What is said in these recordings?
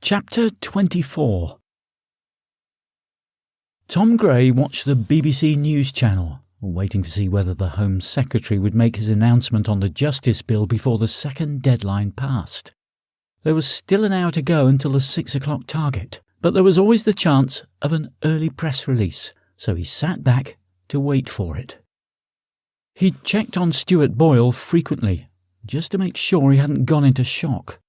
Chapter 24. Tom Gray watched the BBC News channel, waiting to see whether the Home Secretary would make his announcement on the Justice Bill before the second deadline passed. There was still an hour to go until the 6 o'clock target, but there was always the chance of an early press release, so he sat back to wait for it. He checked on Stuart Boyle frequently, just to make sure he hadn't gone into shock.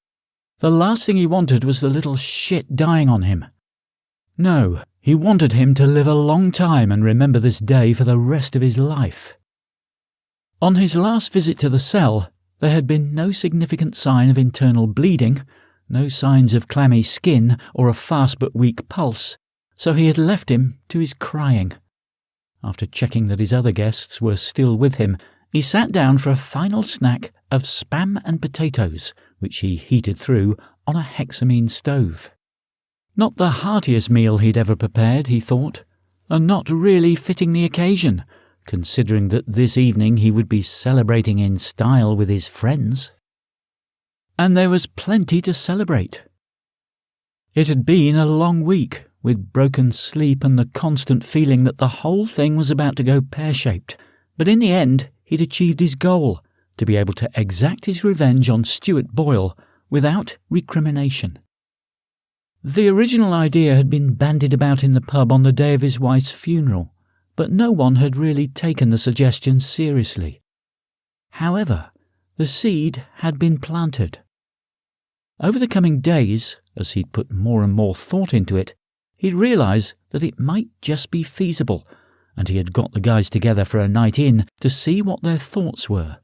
The last thing he wanted was the little shit dying on him. No, he wanted him to live a long time and remember this day for the rest of his life. On his last visit to the cell, there had been no significant sign of internal bleeding, no signs of clammy skin or a fast but weak pulse, so he had left him to his crying. After checking that his other guests were still with him, he sat down for a final snack of spam and potatoes, which he heated through on a hexamine stove. Not the heartiest meal he'd ever prepared, he thought, and not really fitting the occasion, considering that this evening he would be celebrating in style with his friends. And there was plenty to celebrate. It had been a long week, with broken sleep and the constant feeling that the whole thing was about to go pear-shaped, but in the end he'd achieved his goal, to be able to exact his revenge on Stuart Boyle without recrimination. The original idea had been bandied about in the pub on the day of his wife's funeral, but no one had really taken the suggestion seriously. However, the seed had been planted. Over the coming days, as he'd put more and more thought into it, he'd realised that it might just be feasible, and he had got the guys together for a night in to see what their thoughts were.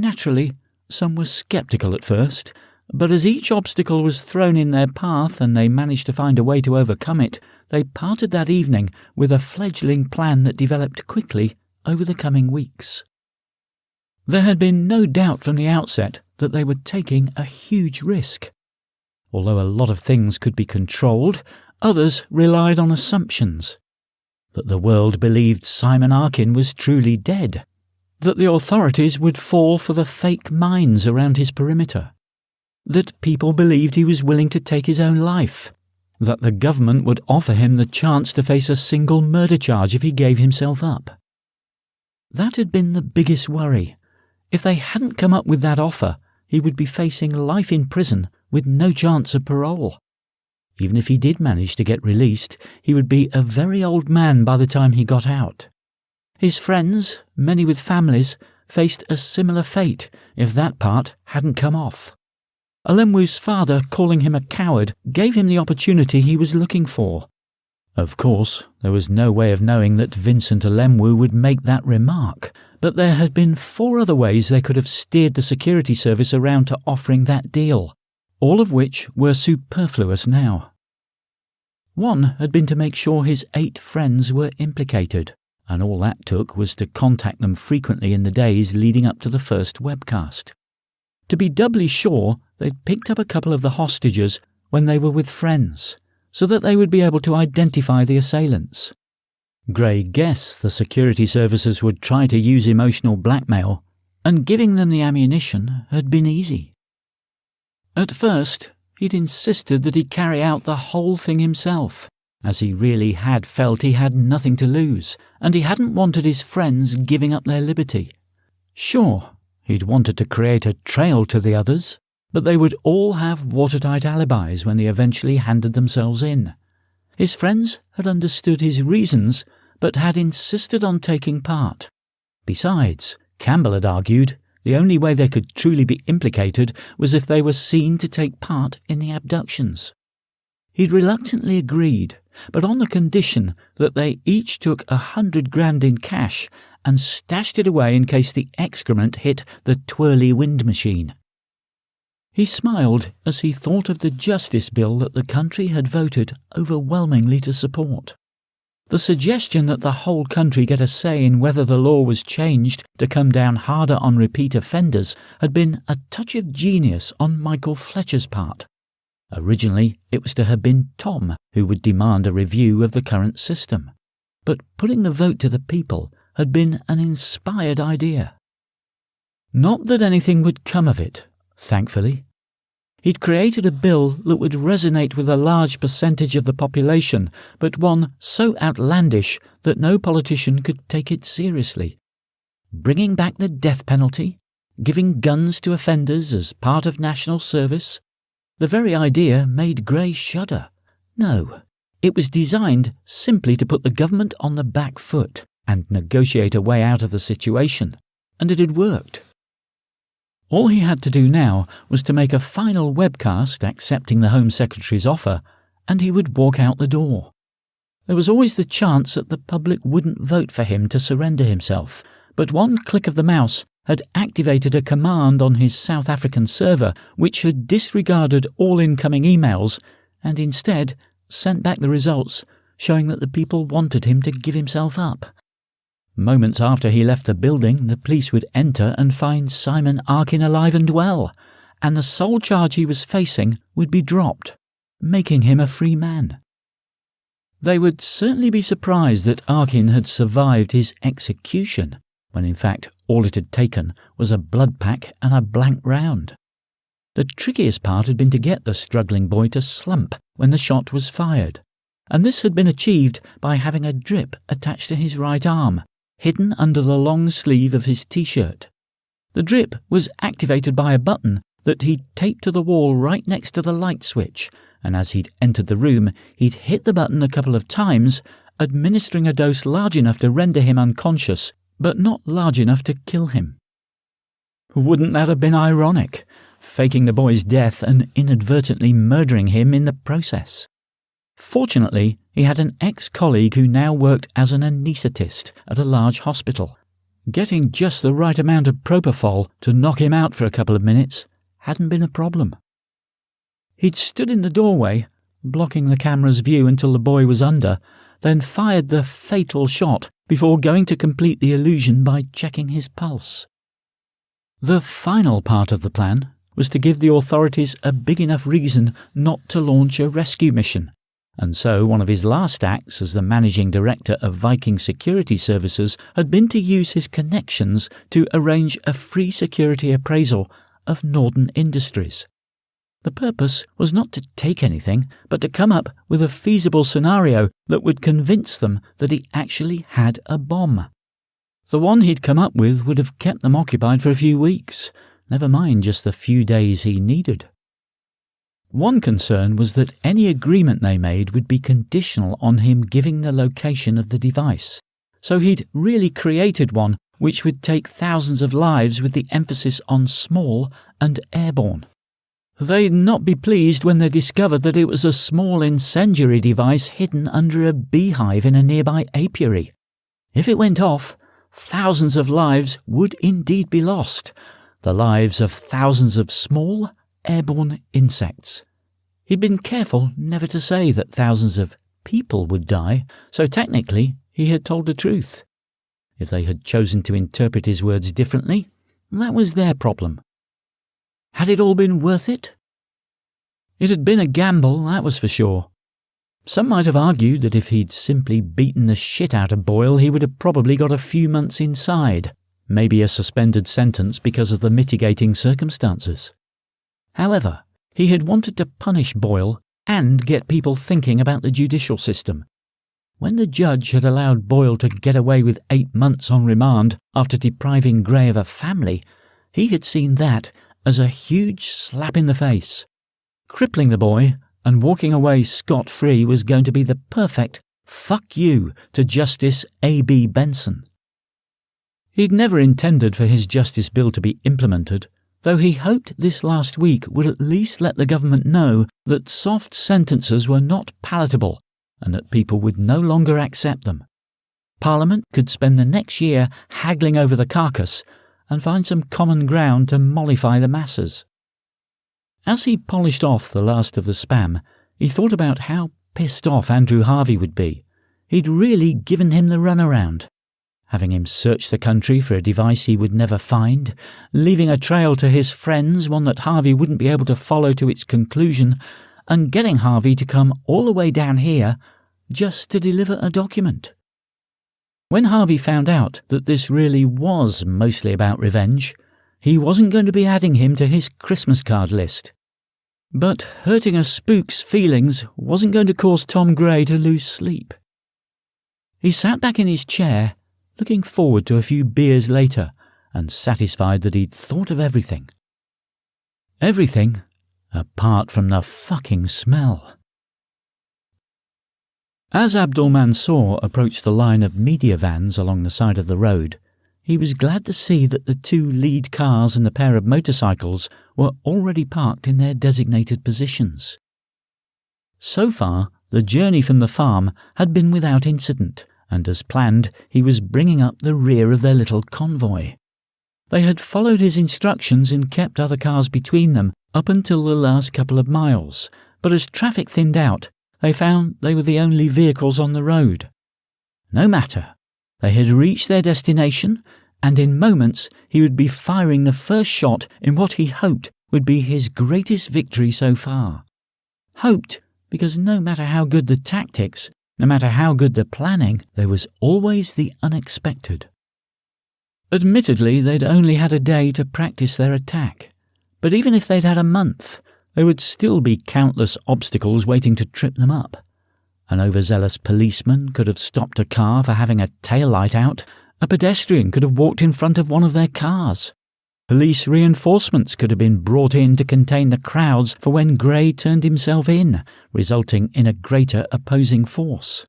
Naturally, some were sceptical at first, but as each obstacle was thrown in their path and they managed to find a way to overcome it, they parted that evening with a fledgling plan that developed quickly over the coming weeks. There had been no doubt from the outset that they were taking a huge risk. Although a lot of things could be controlled, others relied on assumptions. That the world believed Simon Arkin was truly dead. That the authorities would fall for the fake mines around his perimeter. That people believed he was willing to take his own life. That the government would offer him the chance to face a single murder charge if he gave himself up. That had been the biggest worry. If they hadn't come up with that offer, he would be facing life in prison with no chance of parole. Even if he did manage to get released, he would be a very old man by the time he got out. His friends, many with families, faced a similar fate if that part hadn't come off. Alemwu's father calling him a coward gave him the opportunity he was looking for. Of course, there was no way of knowing that Vincent Alemwu would make that remark, but there had been 4 other ways they could have steered the security service around to offering that deal, all of which were superfluous now. One had been to make sure his 8 friends were implicated, and all that took was to contact them frequently in the days leading up to the first webcast. To be doubly sure, they'd picked up a couple of the hostages when they were with friends, so that they would be able to identify the assailants. Gray guessed the security services would try to use emotional blackmail, and giving them the ammunition had been easy. At first, he'd insisted that he carry out the whole thing himself, as he really had felt he had nothing to lose, and he hadn't wanted his friends giving up their liberty. Sure, he'd wanted to create a trail to the others, but they would all have watertight alibis when they eventually handed themselves in. His friends had understood his reasons, but had insisted on taking part. Besides, Campbell had argued the only way they could truly be implicated was if they were seen to take part in the abductions. He'd reluctantly agreed, but on the condition that they each took 100 grand in cash and stashed it away in case the excrement hit the twirly wind machine. He smiled as he thought of the justice bill that the country had voted overwhelmingly to support. The suggestion that the whole country get a say in whether the law was changed to come down harder on repeat offenders had been a touch of genius on Michael Fletcher's part. Originally, it was to have been Tom who would demand a review of the current system, but putting the vote to the people had been an inspired idea. Not that anything would come of it, thankfully. He'd created a bill that would resonate with a large percentage of the population, but one so outlandish that no politician could take it seriously. Bringing back the death penalty? Giving guns to offenders as part of national service? The very idea made Gray shudder. No, it was designed simply to put the government on the back foot and negotiate a way out of the situation, and it had worked. All he had to do now was to make a final webcast accepting the Home Secretary's offer, and he would walk out the door. There was always the chance that the public wouldn't vote for him to surrender himself, but one click of the mouse had activated a command on his South African server which had disregarded all incoming emails and instead sent back the results showing that the people wanted him to give himself up. Moments after he left the building, the police would enter and find Simon Arkin alive and well, and the sole charge he was facing would be dropped, making him a free man. They would certainly be surprised that Arkin had survived his execution, when in fact all it had taken was a blood pack and a blank round. The trickiest part had been to get the struggling boy to slump when the shot was fired, and this had been achieved by having a drip attached to his right arm, hidden under the long sleeve of his t-shirt. The drip was activated by a button that he'd taped to the wall right next to the light switch, and as he'd entered the room, he'd hit the button a couple of times, administering a dose large enough to render him unconscious, but not large enough to kill him. Wouldn't that have been ironic, faking the boy's death and inadvertently murdering him in the process? Fortunately, he had an ex-colleague who now worked as an anaesthetist at a large hospital. Getting just the right amount of propofol to knock him out for a couple of minutes hadn't been a problem. He'd stood in the doorway, blocking the camera's view until the boy was under, then fired the fatal shot before going to complete the illusion by checking his pulse. The final part of the plan was to give the authorities a big enough reason not to launch a rescue mission, and so one of his last acts as the managing director of Viking Security Services had been to use his connections to arrange a free security appraisal of Northern Industries. The purpose was not to take anything, but to come up with a feasible scenario that would convince them that he actually had a bomb. The one he'd come up with would have kept them occupied for a few weeks, never mind just the few days he needed. One concern was that any agreement they made would be conditional on him giving the location of the device, so he'd really created one which would take thousands of lives with the emphasis on small and airborne. They'd not be pleased when they discovered that it was a small incendiary device hidden under a beehive in a nearby apiary. If it went off, thousands of lives would indeed be lost, the lives of thousands of small, airborne insects. He'd been careful never to say that thousands of people would die, so technically he had told the truth. If they had chosen to interpret his words differently, that was their problem. Had it all been worth it? It had been a gamble, that was for sure. Some might have argued that if he'd simply beaten the shit out of Boyle, he would have probably got a few months inside, maybe a suspended sentence because of the mitigating circumstances. However, he had wanted to punish Boyle and get people thinking about the judicial system. When the judge had allowed Boyle to get away with 8 months on remand after depriving Gray of a family, he had seen that as a huge slap in the face. Crippling the boy and walking away scot-free was going to be the perfect fuck you to Justice A.B. Benson. He'd never intended for his justice bill to be implemented, though he hoped this last week would at least let the government know that soft sentences were not palatable and that people would no longer accept them. Parliament could spend the next year haggling over the carcass and find some common ground to mollify the masses. As he polished off the last of the spam, he thought about how pissed off Andrew Harvey would be. He'd really given him the runaround, having him search the country for a device he would never find, leaving a trail to his friends, one that Harvey wouldn't be able to follow to its conclusion, and getting Harvey to come all the way down here just to deliver a document. When Harvey found out that this really was mostly about revenge, he wasn't going to be adding him to his Christmas card list. But hurting a spook's feelings wasn't going to cause Tom Gray to lose sleep. He sat back in his chair, looking forward to a few beers later, and satisfied that he'd thought of everything. Everything, apart from the fucking smell. As Abdul Mansour approached the line of media vans along the side of the road, he was glad to see that the 2 lead cars and the pair of motorcycles were already parked in their designated positions. So far, the journey from the farm had been without incident, and as planned, he was bringing up the rear of their little convoy. They had followed his instructions and kept other cars between them up until the last couple of miles, but as traffic thinned out, they found they were the only vehicles on the road. No matter. They had reached their destination, and in moments he would be firing the first shot in what he hoped would be his greatest victory so far. Hoped because no matter how good the tactics, no matter how good the planning, there was always the unexpected. Admittedly, they'd only had a day to practice their attack, but even if they'd had a month, there would still be countless obstacles waiting to trip them up. An overzealous policeman could have stopped a car for having a taillight out. A pedestrian could have walked in front of one of their cars. Police reinforcements could have been brought in to contain the crowds for when Gray turned himself in, resulting in a greater opposing force.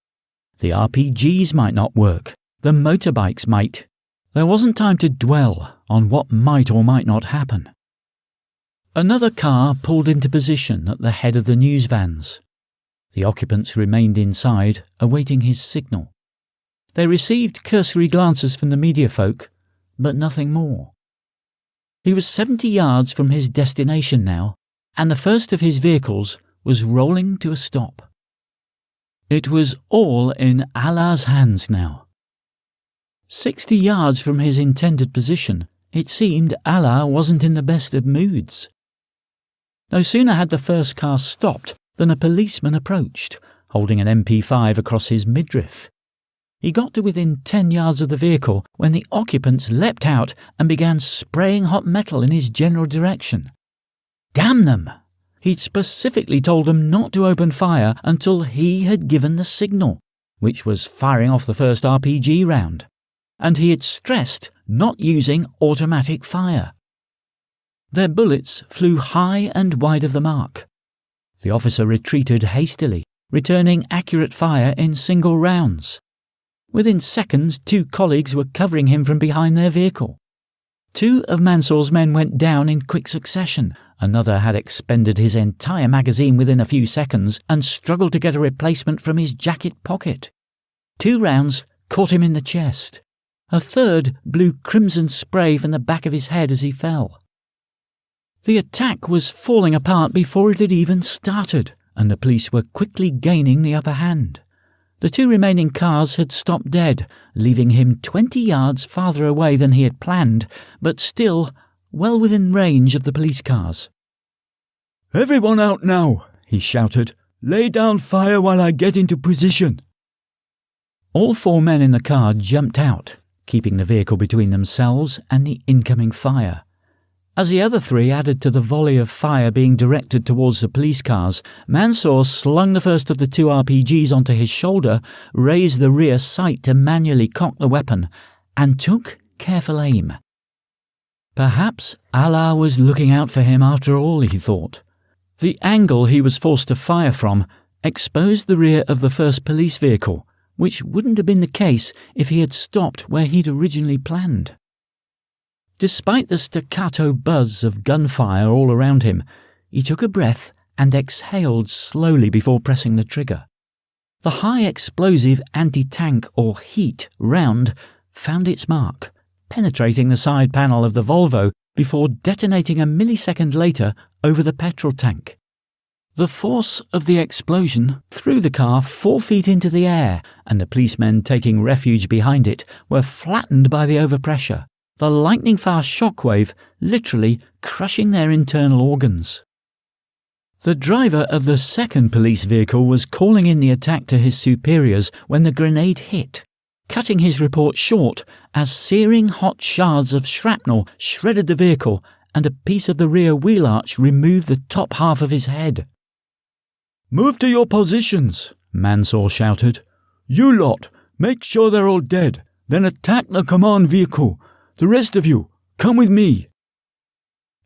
The RPGs might not work. The motorbikes might. There wasn't time to dwell on what might or might not happen. Another car pulled into position at the head of the news vans. The occupants remained inside, awaiting his signal. They received cursory glances from the media folk, but nothing more. He was 70 yards from his destination now, and the first of his vehicles was rolling to a stop. It was all in Allah's hands now. 60 yards from his intended position, it seemed Allah wasn't in the best of moods. No sooner had the first car stopped than a policeman approached, holding an MP5 across his midriff. He got to within 10 yards of the vehicle when the occupants leapt out and began spraying hot metal in his general direction. Damn them! He'd specifically told them not to open fire until he had given the signal, which was firing off the first RPG round, and he had stressed not using automatic fire. Their bullets flew high and wide of the mark. The officer retreated hastily, returning accurate fire in single rounds. Within seconds, 2 colleagues were covering him from behind their vehicle. 2 of Mansour's men went down in quick succession. Another had expended his entire magazine within a few seconds and struggled to get a replacement from his jacket pocket. 2 rounds caught him in the chest. A third blew crimson spray from the back of his head as he fell. The attack was falling apart before it had even started, and the police were quickly gaining the upper hand. The 2 remaining cars had stopped dead, leaving him 20 yards farther away than he had planned, but still well within range of the police cars. "Everyone out now," he shouted. "Lay down fire while I get into position." All 4 men in the car jumped out, keeping the vehicle between themselves and the incoming fire. As the other 3 added to the volley of fire being directed towards the police cars, Mansour slung the first of the 2 RPGs onto his shoulder, raised the rear sight to manually cock the weapon, and took careful aim. Perhaps Allah was looking out for him after all, he thought. The angle he was forced to fire from exposed the rear of the first police vehicle, which wouldn't have been the case if he had stopped where he'd originally planned. Despite the staccato buzz of gunfire all around him, he took a breath and exhaled slowly before pressing the trigger. The high-explosive anti-tank or heat round found its mark, penetrating the side panel of the Volvo before detonating a millisecond later over the petrol tank. The force of the explosion threw the car 4 feet into the air, and the policemen taking refuge behind it were flattened by the overpressure, the lightning-fast shockwave literally crushing their internal organs. The driver of the second police vehicle was calling in the attack to his superiors when the grenade hit, cutting his report short as searing hot shards of shrapnel shredded the vehicle and a piece of the rear wheel arch removed the top half of his head. "Move to your positions," Mansour shouted. "You lot, make sure they're all dead, then attack the command vehicle. The rest of you, come with me."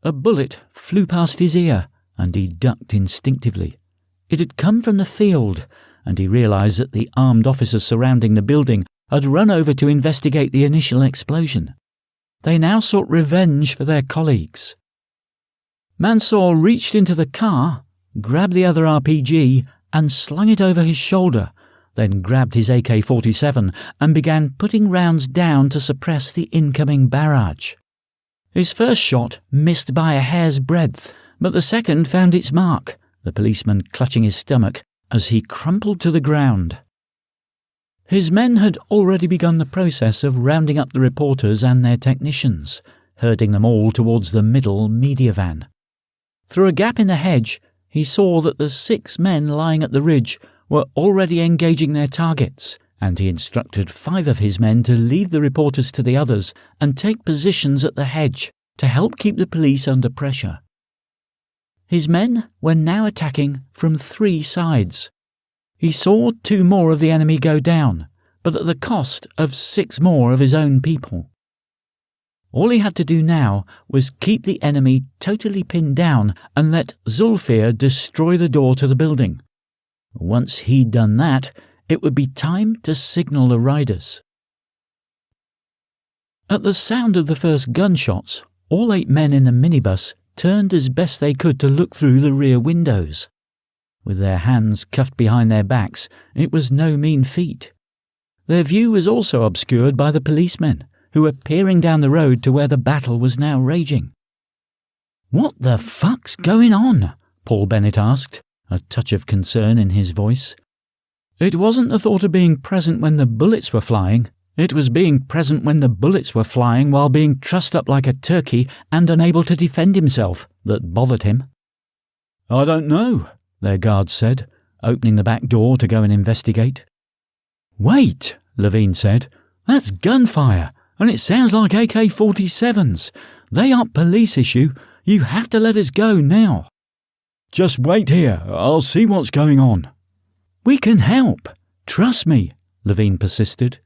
A bullet flew past his ear, and he ducked instinctively. It had come from the field, and he realised that the armed officers surrounding the building had run over to investigate the initial explosion. They now sought revenge for their colleagues. Mansour reached into the car, grabbed the other RPG and slung it over his shoulder, then grabbed his AK-47 and began putting rounds down to suppress the incoming barrage. His first shot missed by a hair's breadth, but the second found its mark, the policeman clutching his stomach as he crumpled to the ground. His men had already begun the process of rounding up the reporters and their technicians, herding them all towards the middle media van. Through a gap in the hedge, he saw that the 6 men lying at the ridge were already engaging their targets, and he instructed 5 of his men to leave the reporters to the others and take positions at the hedge to help keep the police under pressure. His men were now attacking from 3 sides. He saw 2 more of the enemy go down, but at the cost of 6 more of his own people. All he had to do now was keep the enemy totally pinned down and let Zulfir destroy the door to the building. Once he'd done that, it would be time to signal the riders. At the sound of the first gunshots, all 8 men in the minibus turned as best they could to look through the rear windows. With their hands cuffed behind their backs, it was no mean feat. Their view was also obscured by the policemen, who were peering down the road to where the battle was now raging. "What the fuck's going on?" Paul Bennett asked, a touch of concern in his voice. It wasn't the thought of being present when the bullets were flying. It was being present when the bullets were flying while being trussed up like a turkey and unable to defend himself that bothered him. "I don't know," their guard said, opening the back door to go and investigate. "Wait," Levine said. "That's gunfire, and it sounds like AK-47s. They aren't police issue. You have to let us go now." "Just wait here. I'll see what's going on." "We can help. Trust me," Levine persisted.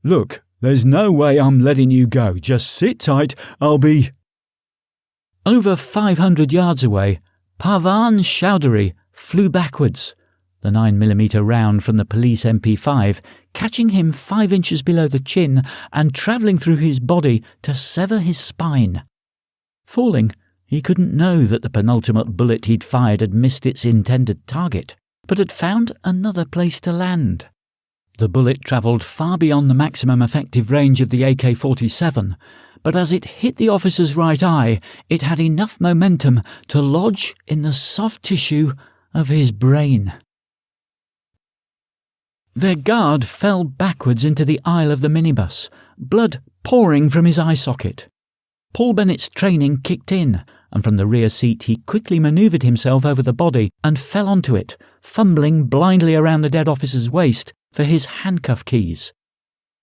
"Look, there's no way I'm letting you go. Just sit tight. I'll be—" Over 500 yards away, Parvan Chowdhury flew backwards, the 9mm round from the police MP5 catching him 5 inches below the chin and travelling through his body to sever his spine. Falling, he couldn't know that the penultimate bullet he'd fired had missed its intended target, but had found another place to land. The bullet travelled far beyond the maximum effective range of the AK-47, but as it hit the officer's right eye, it had enough momentum to lodge in the soft tissue of his brain. Their guard fell backwards into the aisle of the minibus, blood pouring from his eye socket. Paul Bennett's training kicked in, and from the rear seat he quickly manoeuvred himself over the body and fell onto it, fumbling blindly around the dead officer's waist for his handcuff keys.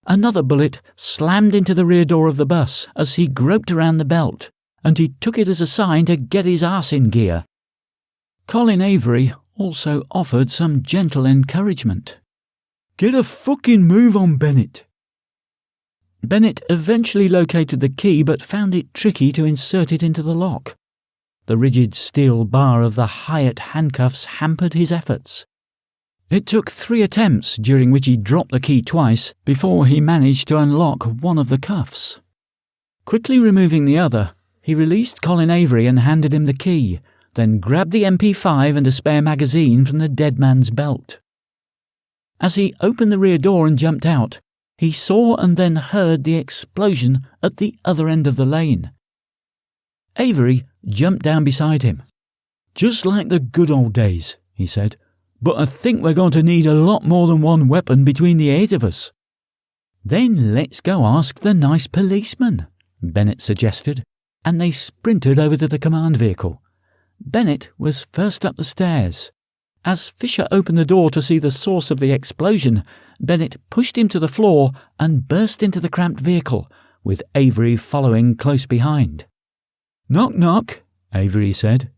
Another bullet slammed into the rear door of the bus as he groped around the belt, and he took it as a sign to get his ass in gear. Colin Avery also offered some gentle encouragement. "Get a fucking move on, Bennett." Bennett eventually located the key but found it tricky to insert it into the lock. The rigid steel bar of the Hyatt handcuffs hampered his efforts. It took 3 attempts, during which he dropped the key twice, before he managed to unlock one of the cuffs. Quickly removing the other, he released Colin Avery and handed him the key, then grabbed the MP5 and a spare magazine from the dead man's belt. As he opened the rear door and jumped out, he saw and then heard the explosion at the other end of the lane. Avery jumped down beside him. "Just like the good old days," he said. "But I think we're going to need a lot more than one weapon between the 8 of us." "Then let's go ask the nice policeman," Bennett suggested, and they sprinted over to the command vehicle. Bennett was first up the stairs. As Fisher opened the door to see the source of the explosion, Bennett pushed him to the floor and burst into the cramped vehicle, with Avery following close behind. "Knock, knock," Avery said.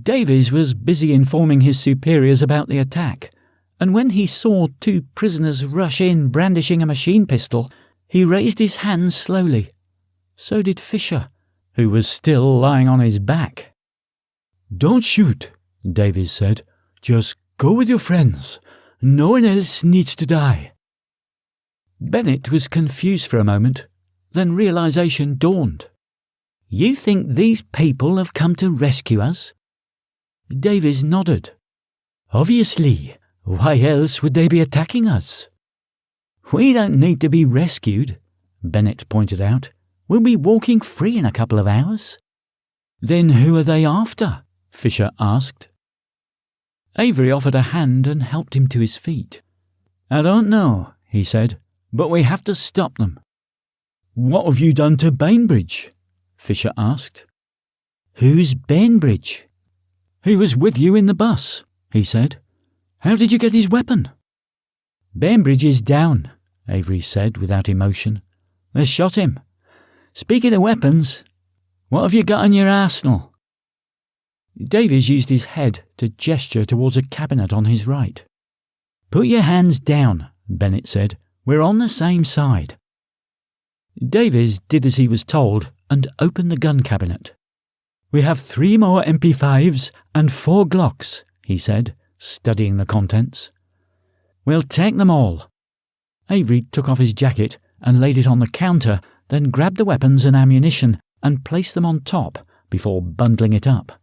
Davies was busy informing his superiors about the attack, and when he saw 2 prisoners rush in brandishing a machine pistol, he raised his hands slowly. So did Fisher, who was still lying on his back. "Don't shoot," Davies said. "Just go with your friends. No one else needs to die." Bennett was confused for a moment, then realization dawned. "You think these people have come to rescue us?" Davies nodded. "Obviously. Why else would they be attacking us?" "We don't need to be rescued," Bennett pointed out. "We'll be walking free in a couple of hours." "Then who are they after?" Fisher asked. Avery offered a hand and helped him to his feet. "I don't know," he said, "but we have to stop them." "What have you done to Bainbridge?" Fisher asked. "Who's Bainbridge?" "He was with you in the bus," he said. "How did you get his weapon?" "Bainbridge is down," Avery said without emotion. "They shot him. Speaking of weapons, what have you got in your arsenal?" Davies used his head to gesture towards a cabinet on his right. "Put your hands down," Bennett said. "We're on the same side." Davies did as he was told and opened the gun cabinet. "We have 3 more MP5s and 4 Glocks," he said, studying the contents. "We'll take them all." Avery took off his jacket and laid it on the counter, then grabbed the weapons and ammunition and placed them on top before bundling it up.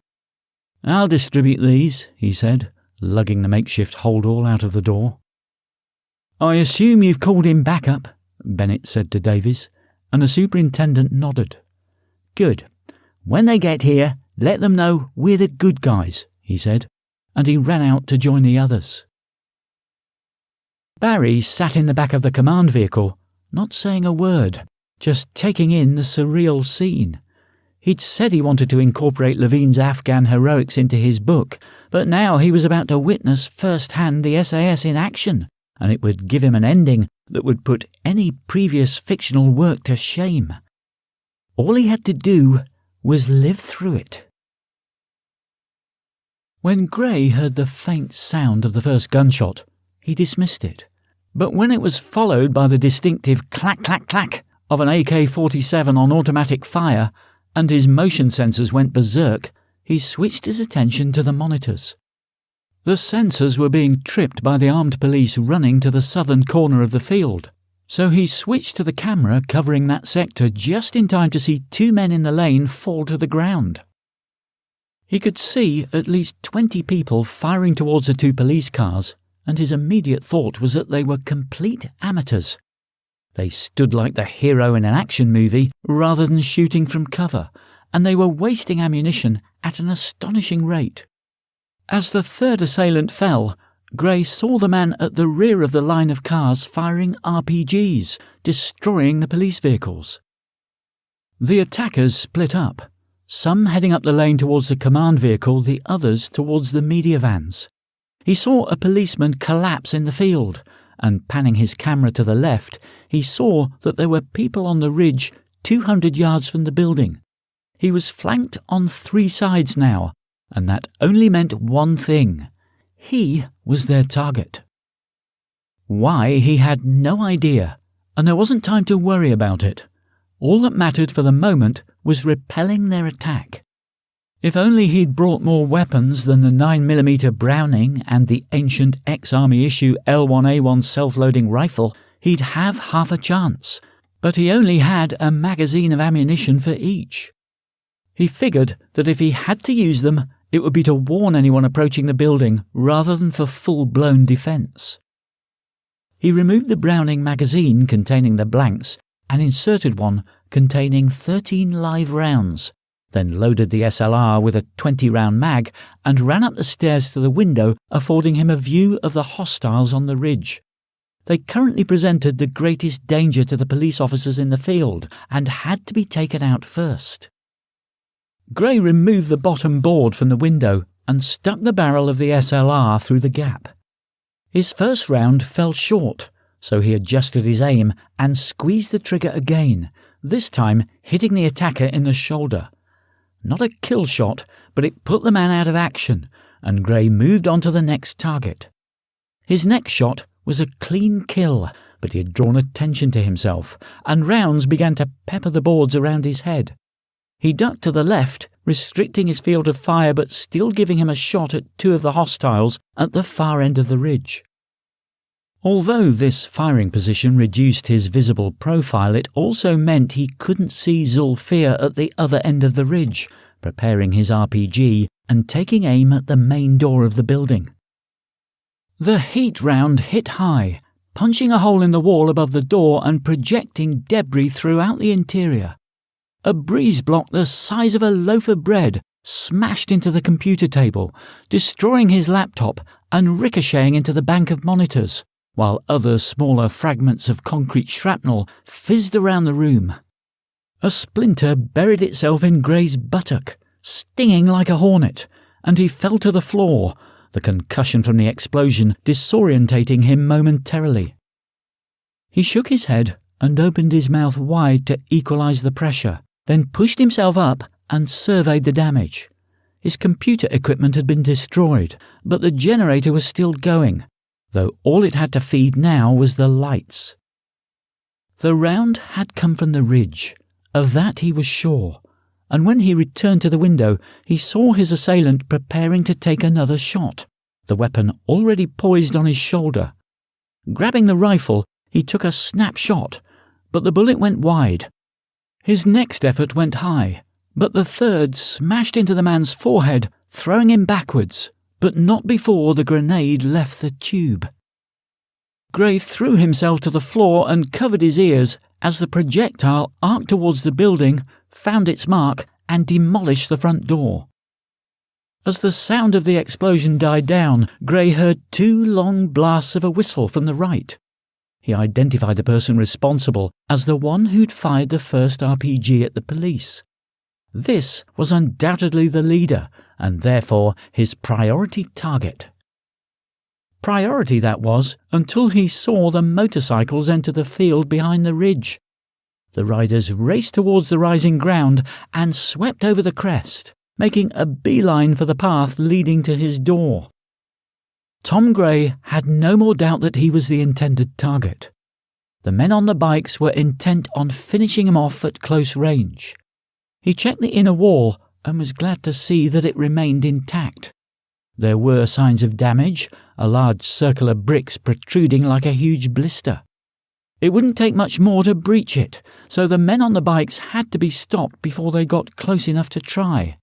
"I'll distribute these," he said, lugging the makeshift holdall out of the door. "I assume you've called in backup," Bennett said to Davies, and the superintendent nodded. "Good. When they get here, let them know we're the good guys," he said, and he ran out to join the others. Barry sat in the back of the command vehicle, not saying a word, just taking in the surreal scene. He'd said he wanted to incorporate Levine's Afghan heroics into his book, but now he was about to witness firsthand the SAS in action, and it would give him an ending that would put any previous fictional work to shame. All he had to do was live through it. When Gray heard the faint sound of the first gunshot, he dismissed it. But when it was followed by the distinctive clack, clack, clack of an AK-47 on automatic fire, and his motion sensors went berserk, he switched his attention to the monitors. The sensors were being tripped by the armed police running to the southern corner of the field, so he switched to the camera covering that sector just in time to see 2 men in the lane fall to the ground. He could see at least 20 people firing towards the 2 police cars, and his immediate thought was that they were complete amateurs. They stood like the hero in an action movie rather than shooting from cover, and they were wasting ammunition at an astonishing rate. As the third assailant fell, Gray saw the man at the rear of the line of cars firing RPGs, destroying the police vehicles. The attackers split up, some heading up the lane towards the command vehicle, the others towards the media vans. He saw a policeman collapse in the field, and panning his camera to the left, he saw that there were people on the ridge 200 yards from the building. He was flanked on 3 sides now, and that only meant one thing. He was their target. Why, he had no idea, and there wasn't time to worry about it. All that mattered for the moment was repelling their attack. If only he'd brought more weapons than the 9mm Browning and the ancient ex-Army issue L1A1 self-loading rifle, he'd have half a chance. But he only had a magazine of ammunition for each. He figured that if he had to use them, it would be to warn anyone approaching the building rather than for full-blown defence. He removed the Browning magazine containing the blanks and inserted one containing 13 live rounds, then loaded the SLR with a 20-round mag and ran up the stairs to the window, affording him a view of the hostiles on the ridge. They currently presented the greatest danger to the police officers in the field and had to be taken out first. Gray removed the bottom board from the window and stuck the barrel of the SLR through the gap. His first round fell short, so he adjusted his aim and squeezed the trigger again, this time hitting the attacker in the shoulder, Not a kill shot, but it put the man out of action, and Gray moved on to the next target. His next shot was a clean kill, but he had drawn attention to himself, and rounds began to pepper the boards around his head. He ducked to the left, restricting his field of fire but still giving him a shot at two of the hostiles at the far end of the ridge. Although this firing position reduced his visible profile, it also meant he couldn't see Zulfir at the other end of the ridge, preparing his RPG and taking aim at the main door of the building. The heat round hit high, punching a hole in the wall above the door and projecting debris throughout the interior. A breeze block the size of a loaf of bread smashed into the computer table, destroying his laptop and ricocheting into the bank of monitors, while other smaller fragments of concrete shrapnel fizzed around the room. A splinter buried itself in Gray's buttock, stinging like a hornet, and he fell to the floor, the concussion from the explosion disorientating him momentarily. He shook his head and opened his mouth wide to equalize the pressure, then pushed himself up and surveyed the damage. His computer equipment had been destroyed, but the generator was still going, though all it had to feed now was the lights. The round had come from the ridge, of that he was sure, and when he returned to the window, he saw his assailant preparing to take another shot, the weapon already poised on his shoulder. Grabbing the rifle, he took a snapshot, but the bullet went wide. His next effort went high, but the third smashed into the man's forehead, throwing him backwards, but not before the grenade left the tube. Gray threw himself to the floor and covered his ears as the projectile arced towards the building, found its mark, and demolished the front door. As the sound of the explosion died down, Gray heard two long blasts of a whistle from the right. He identified the person responsible as the one who'd fired the first RPG at the police. This was undoubtedly the leader, and therefore his priority target. Priority that was, until he saw the motorcycles enter the field behind the ridge. The riders raced towards the rising ground and swept over the crest, making a beeline for the path leading to his door. Tom Gray had no more doubt that he was the intended target. The men on the bikes were intent on finishing him off at close range. He checked the inner wall and was glad to see that it remained intact. There were signs of damage, a large circle of bricks protruding like a huge blister. It wouldn't take much more to breach it, so the men on the bikes had to be stopped before they got close enough to try.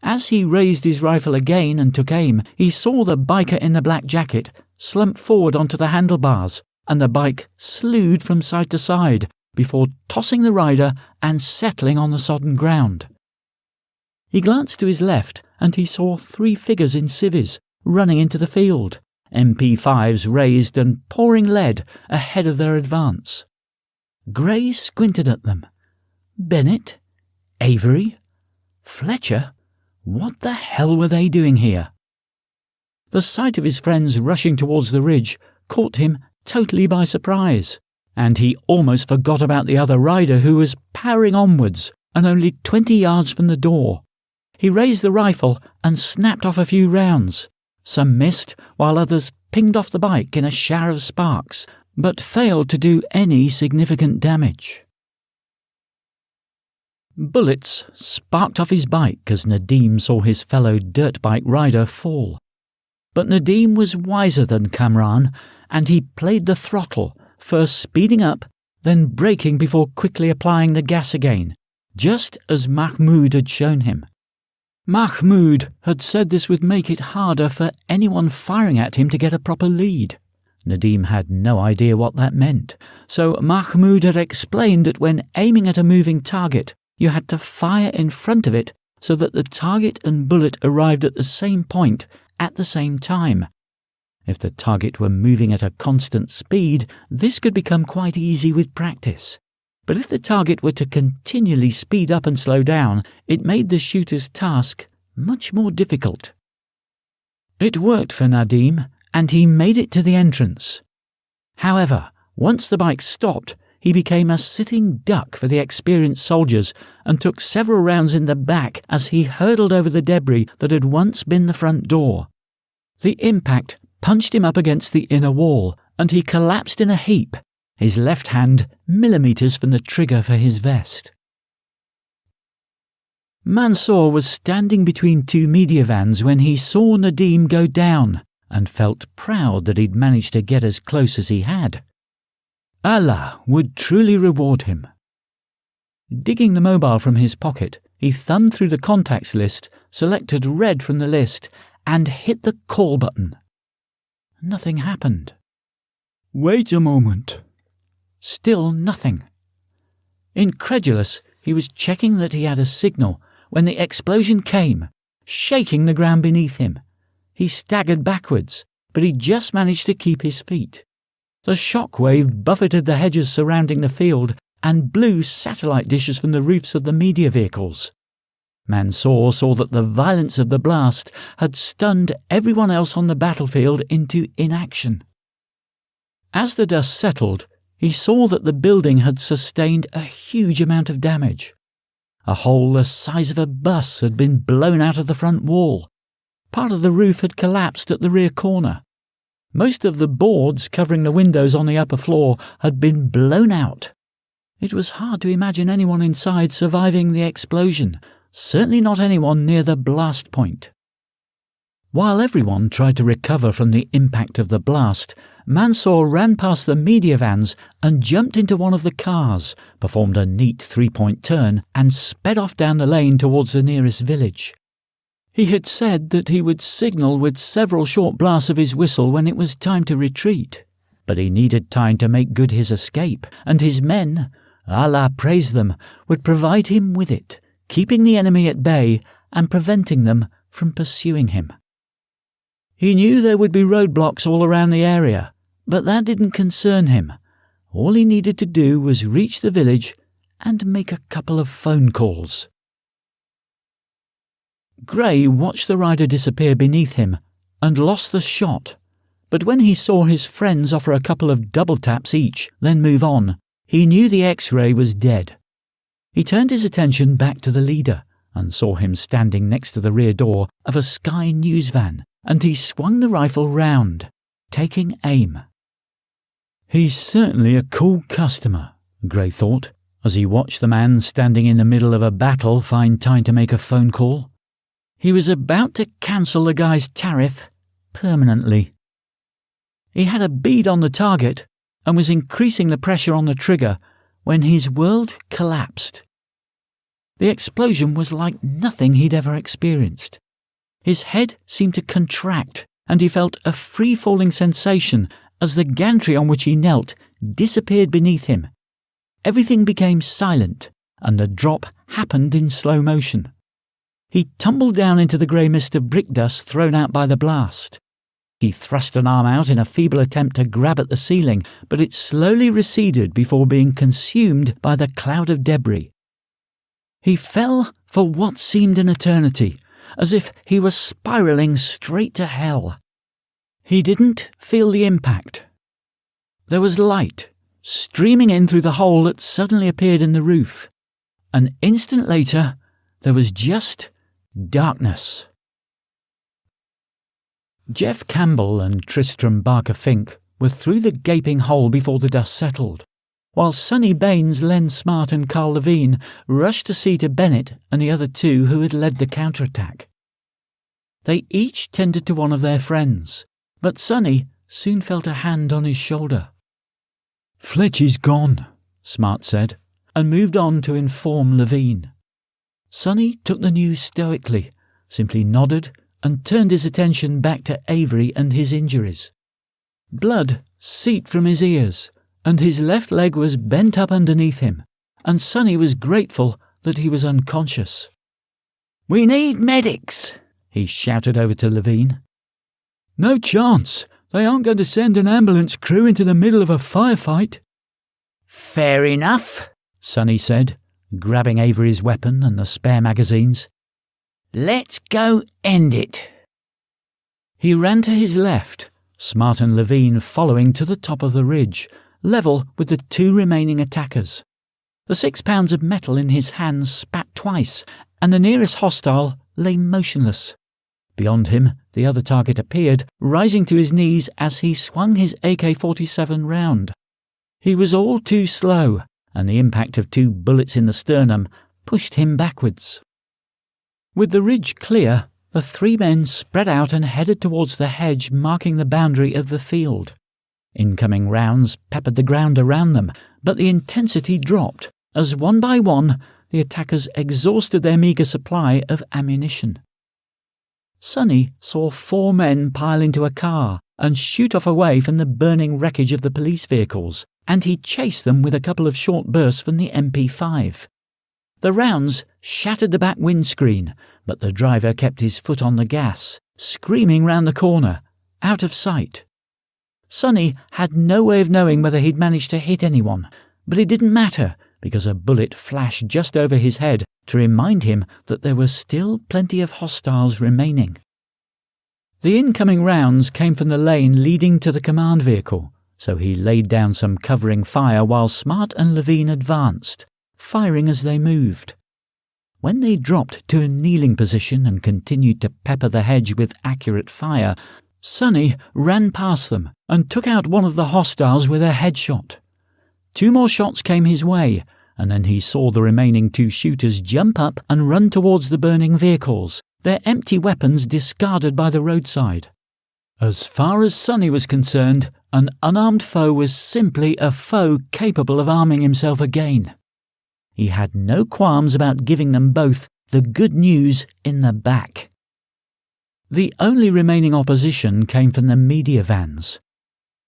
As he raised his rifle again and took aim, he saw the biker in the black jacket slump forward onto the handlebars, and the bike slewed from side to side before tossing the rider and settling on the sodden ground. He glanced to his left, and he saw three figures in civvies running into the field, MP5s raised and pouring lead ahead of their advance. Gray squinted at them. Bennett? Avery? Fletcher? What the hell were they doing here? The sight of his friends rushing towards the ridge caught him totally by surprise, and he almost forgot about the other rider who was powering onwards and only 20 yards from the door. He raised the rifle and snapped off a few rounds. Some missed, while others pinged off the bike in a shower of sparks, but failed to do any significant damage. Bullets sparked off his bike as Nadim saw his fellow dirt bike rider fall. But Nadim was wiser than Kamran, and he played the throttle, first speeding up, then braking before quickly applying the gas again, just as Mahmoud had shown him. Mahmoud had said this would make it harder for anyone firing at him to get a proper lead. Nadim had no idea what that meant, so Mahmoud had explained that when aiming at a moving target, you had to fire in front of it so that the target and bullet arrived at the same point at the same time. If the target were moving at a constant speed, this could become quite easy with practice. But if the target were to continually speed up and slow down, it made the shooter's task much more difficult. It worked for Nadim, and he made it to the entrance. However, once the bike stopped, he became a sitting duck for the experienced soldiers and took several rounds in the back as he hurtled over the debris that had once been the front door. The impact punched him up against the inner wall, and he collapsed in a heap, his left hand millimetres from the trigger for his vest. Mansour was standing between two media vans when he saw Nadim go down and felt proud that he'd managed to get as close as he had. Allah would truly reward him. Digging the mobile from his pocket, he thumbed through the contacts list, selected Red from the list, and hit the call button. Nothing happened. Wait a moment. Still nothing. Incredulous, he was checking that he had a signal when the explosion came, shaking the ground beneath him. He staggered backwards, but he just managed to keep his feet. The shock wave buffeted the hedges surrounding the field and blew satellite dishes from the roofs of the media vehicles. Mansour saw that the violence of the blast had stunned everyone else on the battlefield into inaction. As the dust settled, he saw that the building had sustained a huge amount of damage. A hole the size of a bus had been blown out of the front wall. Part of the roof had collapsed at the rear corner. Most of the boards covering the windows on the upper floor had been blown out. It was hard to imagine anyone inside surviving the explosion, certainly not anyone near the blast point. While everyone tried to recover from the impact of the blast, Mansour ran past the media vans and jumped into one of the cars, performed a neat three-point turn, and sped off down the lane towards the nearest village. He had said that he would signal with several short blasts of his whistle when it was time to retreat, but he needed time to make good his escape, and his men, Allah praise them, would provide him with it, keeping the enemy at bay and preventing them from pursuing him. He knew there would be roadblocks all around the area, but that didn't concern him. All he needed to do was reach the village and make a couple of phone calls. Gray watched the rider disappear beneath him and lost the shot, but when he saw his friends offer a couple of double taps each, then move on, he knew the X-ray was dead. He turned his attention back to the leader and saw him standing next to the rear door of a Sky News van, and he swung the rifle round, taking aim. He's certainly a cool customer, Gray thought, as he watched the man standing in the middle of a battle find time to make a phone call. He was about to cancel the guy's tariff permanently. He had a bead on the target and was increasing the pressure on the trigger when his world collapsed. The explosion was like nothing he'd ever experienced. His head seemed to contract, and he felt a free-falling sensation as the gantry on which he knelt disappeared beneath him. Everything became silent, and the drop happened in slow motion. He tumbled down into the grey mist of brick dust thrown out by the blast. He thrust an arm out in a feeble attempt to grab at the ceiling, but it slowly receded before being consumed by the cloud of debris. He fell for what seemed an eternity, as if he was spiralling straight to hell. He didn't feel the impact. There was light streaming in through the hole that suddenly appeared in the roof. An instant later, there was just darkness. Jeff Campbell and Tristram Barker-Fink were through the gaping hole before the dust settled, while Sonny Baines, Len Smart and Carl Levine rushed to see to Bennett and the other two who had led the counterattack. They each tended to one of their friends, but Sonny soon felt a hand on his shoulder. "Fletch is gone," Smart said, and moved on to inform Levine. Sonny took the news stoically, simply nodded and turned his attention back to Avery and his injuries. Blood seeped from his ears, and his left leg was bent up underneath him, and Sonny was grateful that he was unconscious. "We need medics," he shouted over to Levine. "No chance. They aren't going to send an ambulance crew into the middle of a firefight." "Fair enough," Sonny said, grabbing Avery's weapon and the spare magazines. "Let's go end it." He ran to his left, Smart and Levine following to the top of the ridge, level with the 2 remaining attackers. The 6 pounds of metal in his hands spat twice, and the nearest hostile lay motionless. Beyond him, the other target appeared, rising to his knees as he swung his AK-47 round. He was all too slow, and the impact of 2 bullets in the sternum pushed him backwards. With the ridge clear, the 3 men spread out and headed towards the hedge marking the boundary of the field. Incoming rounds peppered the ground around them, but the intensity dropped as one by one the attackers exhausted their meagre supply of ammunition. Sonny saw 4 men pile into a car and shoot off away from the burning wreckage of the police vehicles, and he chased them with a couple of short bursts from the MP5. The rounds shattered the back windscreen, but the driver kept his foot on the gas, screaming round the corner, out of sight. Sonny had no way of knowing whether he'd managed to hit anyone, but it didn't matter because a bullet flashed just over his head to remind him that there were still plenty of hostiles remaining. The incoming rounds came from the lane leading to the command vehicle, so he laid down some covering fire while Smart and Levine advanced, firing as they moved. When they dropped to a kneeling position and continued to pepper the hedge with accurate fire, Sonny ran past them and took out one of the hostiles with a headshot. 2 more shots came his way, and then he saw the remaining 2 shooters jump up and run towards the burning vehicles, their empty weapons discarded by the roadside. As far as Sonny was concerned, an unarmed foe was simply a foe capable of arming himself again. He had no qualms about giving them both the good news in the back. The only remaining opposition came from the media vans.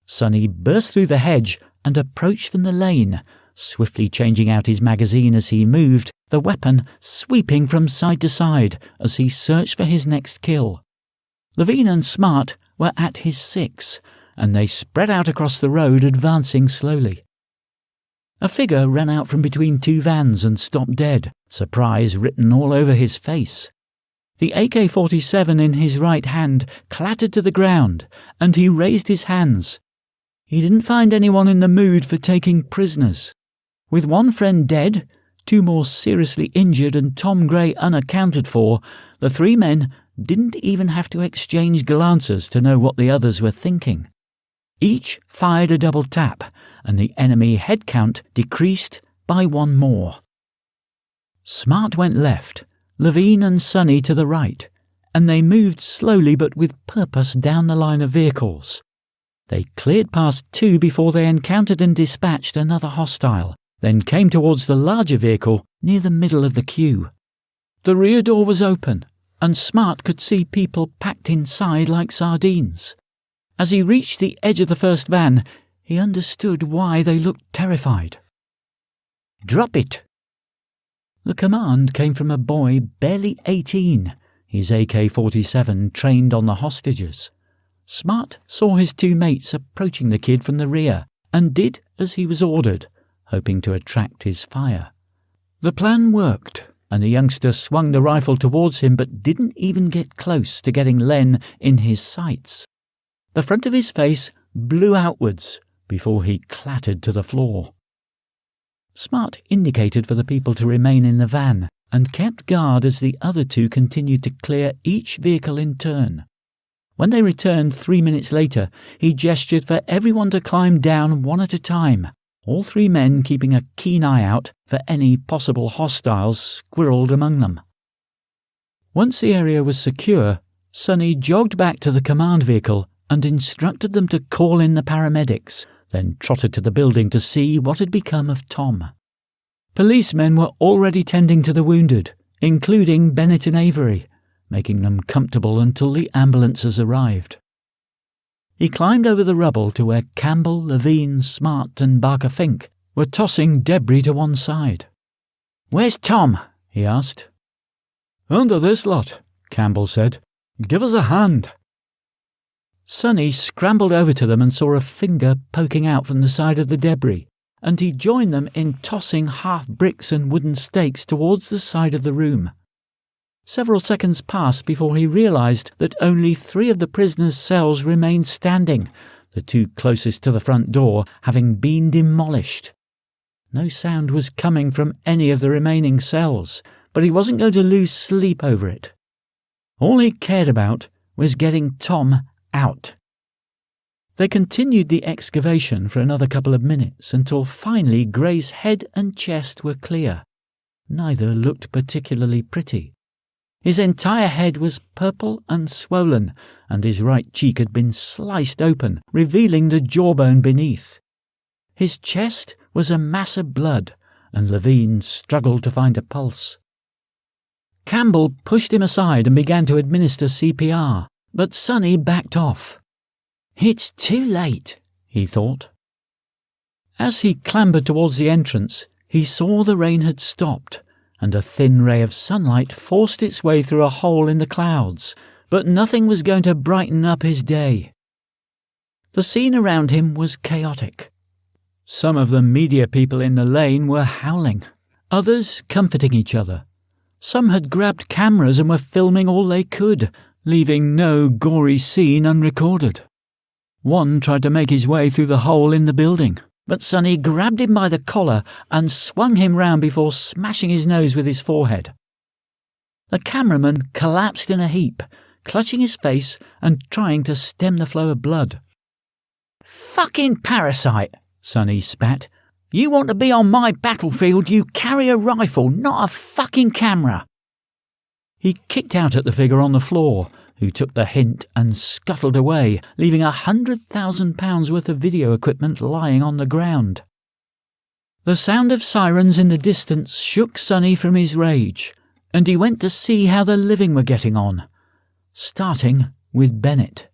Sonny burst through the hedge and approached from the lane, swiftly changing out his magazine as he moved, the weapon sweeping from side to side as he searched for his next kill. Levine and Smart were at his 6, and they spread out across the road, advancing slowly. A figure ran out from between 2 vans and stopped dead, surprise written all over his face. The AK-47 in his right hand clattered to the ground, and he raised his hands. He didn't find anyone in the mood for taking prisoners. With 1 friend dead, 2 more seriously injured and Tom Gray unaccounted for, the 3 men didn't even have to exchange glances to know what the others were thinking. Each fired a double tap, and the enemy head count decreased by 1 more. Smart went left, Levine and Sonny to the right, and they moved slowly but with purpose down the line of vehicles. They cleared past 2 before they encountered and dispatched another hostile, then came towards the larger vehicle near the middle of the queue. The rear door was open, and Smart could see people packed inside like sardines. As he reached the edge of the first van, he understood why they looked terrified. "Drop it!" The command came from a boy barely 18, his AK-47 trained on the hostages. Smart saw his 2 mates approaching the kid from the rear and did as he was ordered, hoping to attract his fire. The plan worked, and the youngster swung the rifle towards him but didn't even get close to getting Len in his sights. The front of his face blew outwards before he clattered to the floor. Smart indicated for the people to remain in the van and kept guard as the other 2 continued to clear each vehicle in turn. When they returned 3 minutes later, he gestured for everyone to climb down 1 at a time, all 3 men keeping a keen eye out for any possible hostiles squirreled among them. Once the area was secure, Sonny jogged back to the command vehicle and instructed them to call in the paramedics, then trotted to the building to see what had become of Tom. Policemen were already tending to the wounded, including Bennett and Avery, making them comfortable until the ambulances arrived. He climbed over the rubble to where Campbell, Levine, Smart and Barker Fink were tossing debris to one side. "Where's Tom?" he asked. "Under this lot," Campbell said. "Give us a hand." Sonny scrambled over to them and saw a finger poking out from the side of the debris, and he joined them in tossing half bricks and wooden stakes towards the side of the room. Several seconds passed before he realised that only 3 of the prisoners' cells remained standing, the two closest to the front door having been demolished. No sound was coming from any of the remaining cells, but he wasn't going to lose sleep over it. All he cared about was getting Tom out. They continued the excavation for another couple of minutes until finally Gray's head and chest were clear. Neither looked particularly pretty. His entire head was purple and swollen, and his right cheek had been sliced open, revealing the jawbone beneath. His chest was a mass of blood, and Levine struggled to find a pulse. Campbell pushed him aside and began to administer CPR, but Sonny backed off. "It's too late," he thought. As he clambered towards the entrance, he saw the rain had stopped, and a thin ray of sunlight forced its way through a hole in the clouds, but nothing was going to brighten up his day. The scene around him was chaotic. Some of the media people in the lane were howling, others comforting each other. Some had grabbed cameras and were filming all they could, leaving no gory scene unrecorded. One tried to make his way through the hole in the building, but Sonny grabbed him by the collar and swung him round before smashing his nose with his forehead. The cameraman collapsed in a heap, clutching his face and trying to stem the flow of blood. "Fucking parasite," Sonny spat. "You want to be on my battlefield, you carry a rifle, not a fucking camera." He kicked out at the figure on the floor, who took the hint and scuttled away, leaving £100,000 worth of video equipment lying on the ground. The sound of sirens in the distance shook Sonny from his rage, and he went to see how the living were getting on, starting with Bennett.